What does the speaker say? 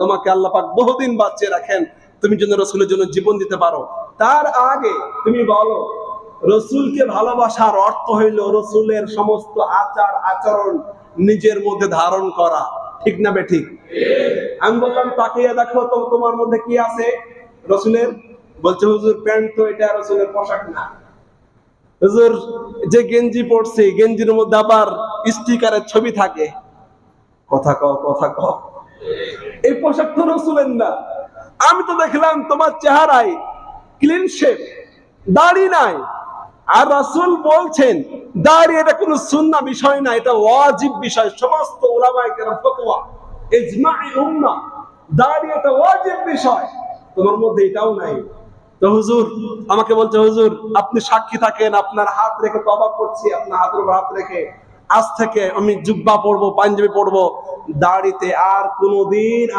তোমাকে আল্লাহ পাক বহুদিন বাঁচিয়ে রাখেন, তুমি যেন রসুলের জন্য জীবন দিতে পারো। তার আগে তুমি বলো, রসুলকে ভালোবাসার অর্থ হইল রসুলের সমস্ত আচার আচরণ নিজের মধ্যে ধারণ করা, ঠিক না বেঠিক? আমি বললাম তাকিয়ে দেখো তো তোমার মধ্যে কি আছে রসুলের। বলছে হুজুর প্যান্ট তো এটা রসুলের পোশাক না। হুজুর যে গেঞ্জি পরছে, গেঞ্জির মধ্যে আবার স্টিকারের ছবি থাকে। কথা কও, কথা কও, এই পোশাক তো রসুলের না। আমি তো দেখলাম তোমার চেহারায় ক্লিন শেভ, দাড়ি নাই। আর রাসূল বলছেন দাড়ি এটা কোনো সুন্নাহ বিষয় না, এটা ওয়াজিব বিষয়। সমস্ত উলামায়ে কেরাম ফতোয়া, ইজমা'i উম্মাহ, দাড়ি এটা ওয়াজিব বিষয়, তোমার মধ্যে এটাও নাই। তো হুজুর আমাকে বলছে, হুজুর আপনি সাক্ষী থাকেন, আপনার হাত রেখে তওবা করছি, আপনার হাতের উপর হাত রেখে আজ থেকে আমি জুব্বা পরবো, পাঞ্জাবি পরবো, দাড়িতে আর কোনোদিন